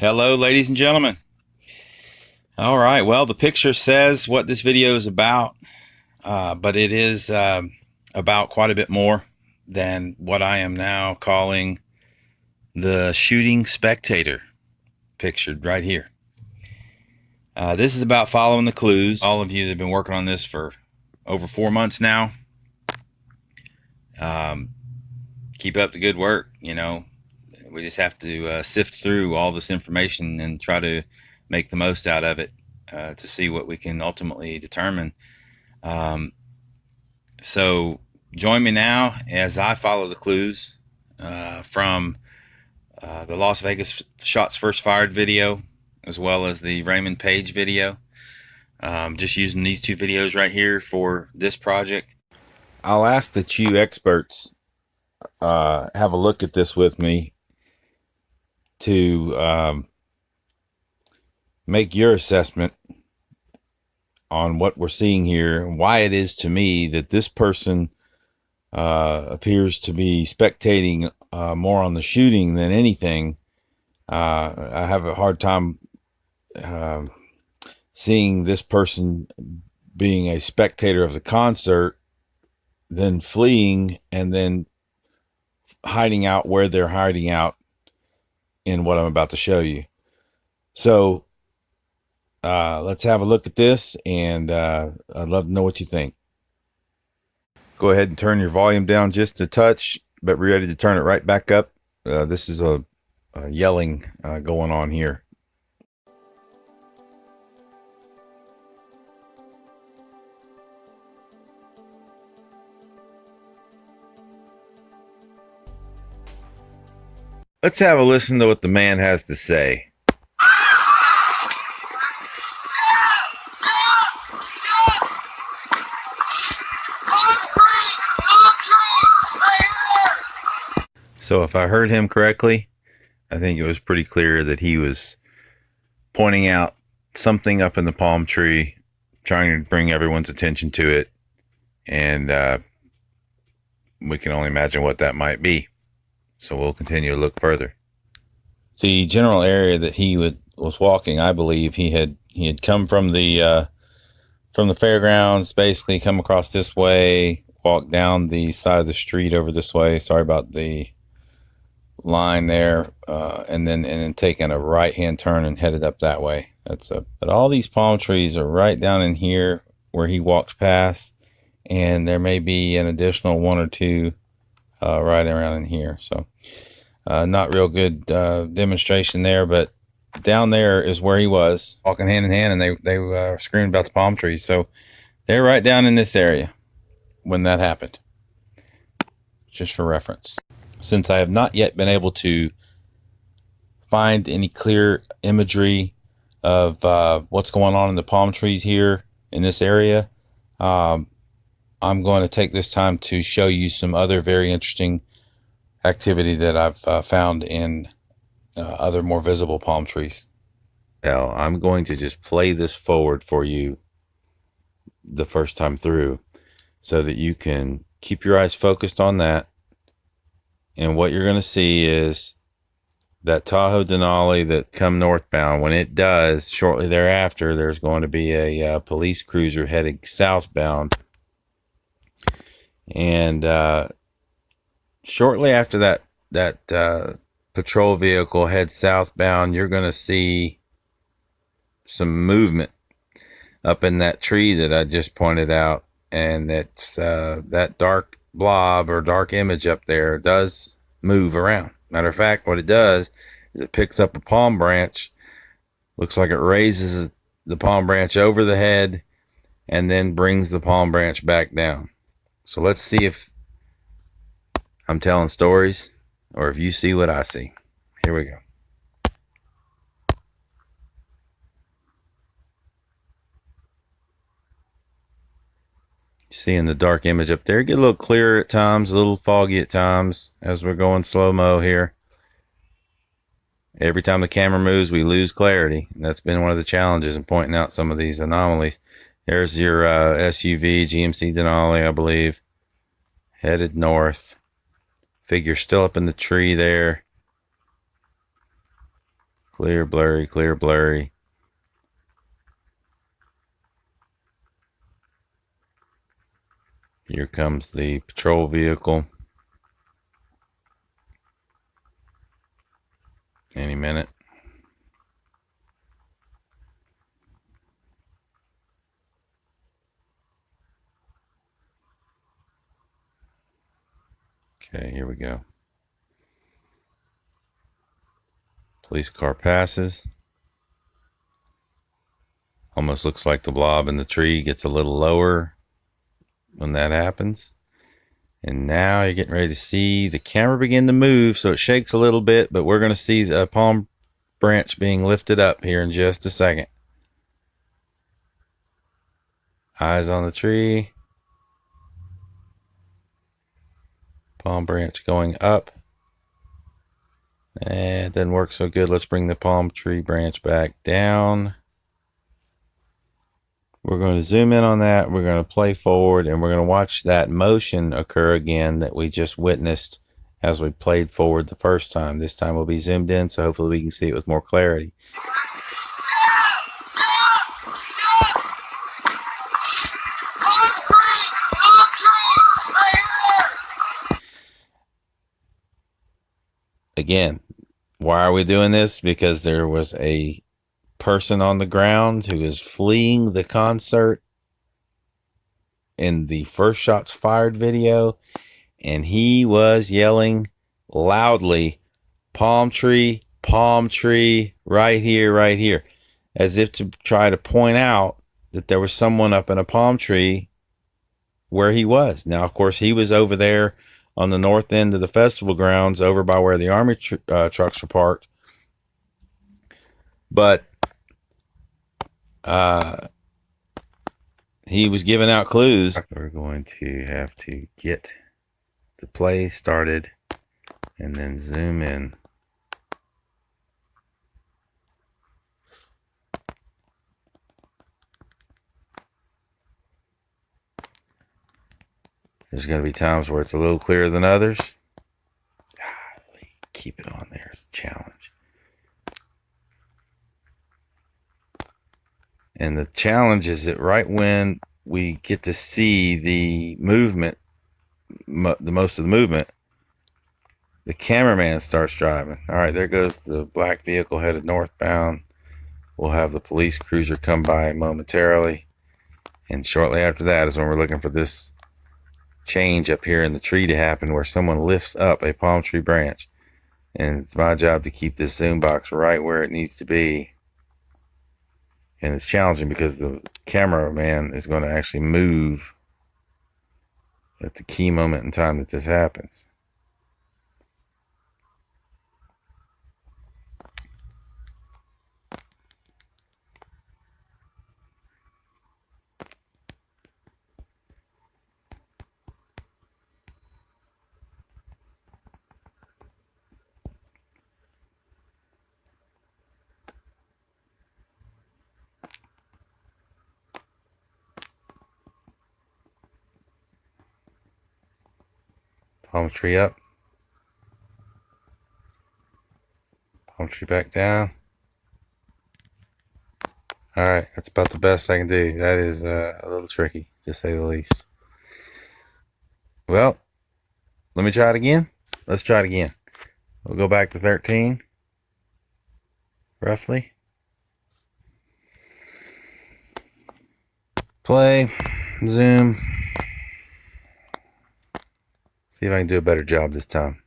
Hello, ladies and gentlemen. All right, well, the picture says what this video is about, but it is about quite a bit more than what I am now calling the shooting spectator, pictured right here. This is about following the clues. All of you that have been working on this for over 4 months now, keep up the good work. You know, we just have to sift through all this information and try to make the most out of it to see what we can ultimately determine. So join me now as I follow the clues from the Las Vegas Shots First Fired video, as well as the Raymond Page video. Just using these two videos right here for this project. I'll ask that you experts have a look at this with me to make your assessment on what we're seeing here, and why it is to me that this person appears to be spectating more on the shooting than anything. I have a hard time seeing this person being a spectator of the concert, then fleeing, and then hiding out where they're hiding out in what I'm about to show you. So let's have a look at this, and I'd love to know what you think. Go ahead and turn your volume down just a touch, but be ready to turn it right back up. This is a yelling going on here. Let's have a listen to what the man has to say. So if I heard him correctly, I think it was pretty clear that he was pointing out something up in the palm tree, trying to bring everyone's attention to it, and we can only imagine what that might be. So we'll continue to look further. The general area that he was walking, I believe he had come from the fairgrounds, basically come across this way, walked down the side of the street over this way. Sorry about the line there, and then taking a right-hand turn and headed up that way. But all these palm trees are right down in here where he walked past, and there may be an additional one or two right around in here. So not real good demonstration there, but down there is where he was walking hand in hand, and they were screaming about the palm trees. So they're right down in this area when that happened, just for reference. Since I have not yet been able to find any clear imagery of what's going on in the palm trees here in this area, I'm going to take this time to show you some other very interesting activity that I've found in other more visible palm trees. Now, I'm going to just play this forward for you the first time through so that you can keep your eyes focused on that. And what you're going to see is that Tahoe Denali that come northbound. When it does, shortly thereafter, there's going to be a police cruiser heading southbound. And shortly after that patrol vehicle heads southbound, you're going to see some movement up in that tree that I just pointed out. And it's that dark blob or dark image up there does move around. Matter of fact, what it does is it picks up a palm branch, looks like it raises the palm branch over the head, and then brings the palm branch back down. So let's see if I'm telling stories or if you see what I see. Here we go. Seeing the dark image up there, get a little clearer at times, a little foggy at times as we're going slow-mo here. Every time the camera moves, we lose clarity, and that's been one of the challenges in pointing out some of these anomalies. There's your SUV GMC Denali, I believe, headed north. Figure still up in the tree there. Clear, blurry, clear, blurry. Here comes the patrol vehicle. Any minute. Okay, here we go. Police car passes. Almost looks like the blob in the tree gets a little lower when that happens. And now you're getting ready to see the camera begin to move, so it shakes a little bit, but we're going to see the palm branch being lifted up here in just a second. Eyes on the tree. Palm branch going up. It doesn't work so good. Let's bring the palm tree branch back down. We're going to zoom in on that. We're going to play forward, and we're going to watch that motion occur again that we just witnessed as we played forward the first time. This time we'll be zoomed in, so hopefully we can see it with more clarity. Again, why are we doing this? Because there was a person on the ground who is fleeing the concert in the first shots fired video, and he was yelling loudly, palm tree, right here, as if to try to point out that there was someone up in a palm tree where he was. Now, of course, he was over there on the north end of the festival grounds, over by where the army trucks were parked. But he was giving out clues. We're going to have to get the play started and then zoom in. There's going to be times where it's a little clearer than others. Keep it on there as a challenge. And the challenge is that right when we get to see the movement, the most of the movement, the cameraman starts driving. All right, there goes the black vehicle headed northbound. We'll have the police cruiser come by momentarily. And shortly after that is when we're looking for this change up here in the tree to happen, where someone lifts up a palm tree branch. And it's my job to keep this zoom box right where it needs to be. And it's challenging because the cameraman is going to actually move at the key moment in time that this happens. Palm tree up. Palm tree back down. Alright, that's about the best I can do. That is a little tricky, to say the least. Well, let me try it again. Let's try it again. We'll go back to 13, roughly. Play, zoom. See if I can do a better job this time.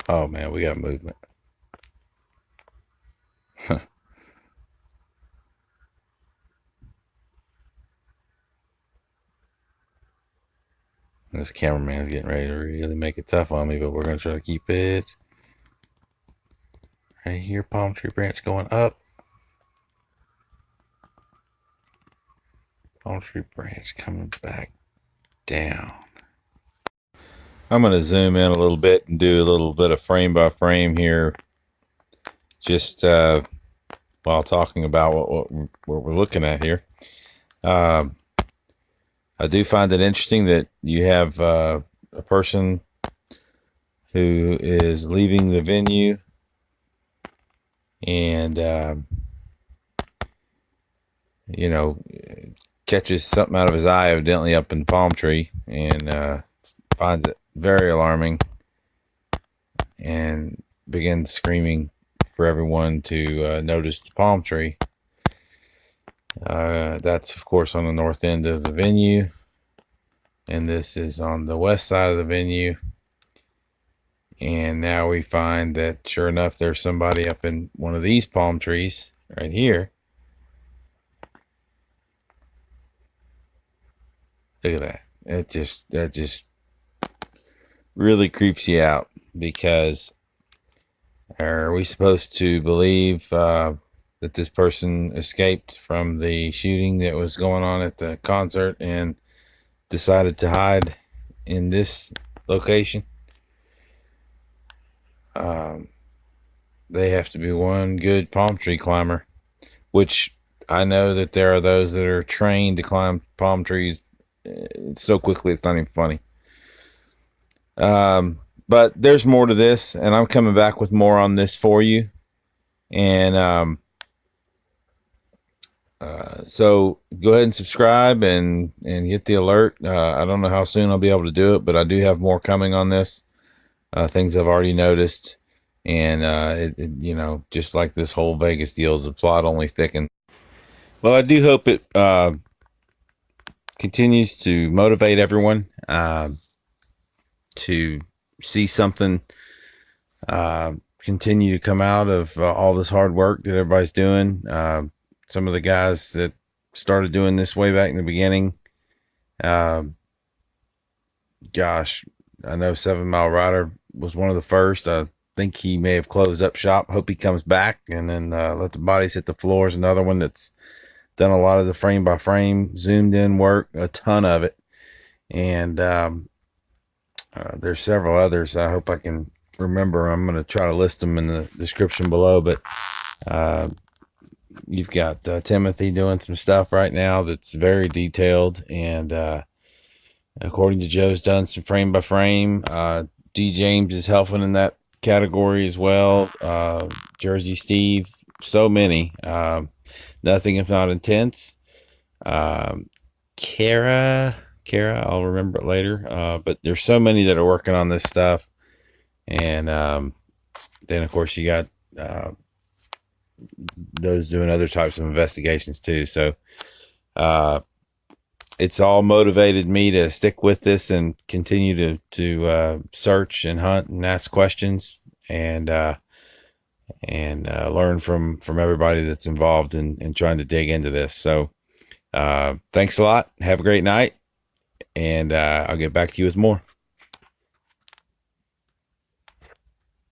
Oh man, we got movement. This cameraman's getting ready to really make it tough on me, but we're gonna try to keep it right here. Palm tree branch going up. Palm tree branch coming back down. I'm gonna zoom in a little bit and do a little bit of frame by frame here, just while talking about what we're looking at here. I do find it interesting that you have a person who is leaving the venue and you know, catches something out of his eye, evidently up in the palm tree, and finds it very alarming and begins screaming for everyone to notice the palm tree. That's of course on the north end of the venue, and this is on the west side of the venue. And now we find that sure enough, there's somebody up in one of these palm trees right here. Look at that. That just really creeps you out, because are we supposed to believe that this person escaped from the shooting that was going on at the concert and decided to hide in this location? They have to be one good palm tree climber, which I know that there are those that are trained to climb palm trees so quickly it's not even funny. But there's more to this, and I'm coming back with more on this for you. And so go ahead and subscribe and hit the alert. I don't know how soon I'll be able to do it, but I do have more coming on this. Things I've already noticed, and you know, just like this whole Vegas deal, the plot only thickens. Well, I do hope it continues to motivate everyone to see something continue to come out of all this hard work that everybody's doing. Some of the guys that started doing this way back in the beginning, gosh, I know 7 Mile Rider was one of the first. I think he may have closed up shop. Hope he comes back and then let the bodies hit the floor is another one that's done a lot of the frame by frame zoomed in work, a ton of it. And there's several others. I hope I can remember. I'm going to try to list them in the description below, but you've got Timothy doing some stuff right now that's very detailed, and according to Joe's done some frame by frame. D. James is helping in that category as well. Jersey Steve, so many. Nothing if not intense. Kara, I'll remember it later. But there's so many that are working on this stuff, and then of course you got those doing other types of investigations too. So it's all motivated me to stick with this and continue to search and hunt and ask questions and learn from everybody that's involved in trying to dig into this. So thanks a lot. Have a great night, and I'll get back to you with more.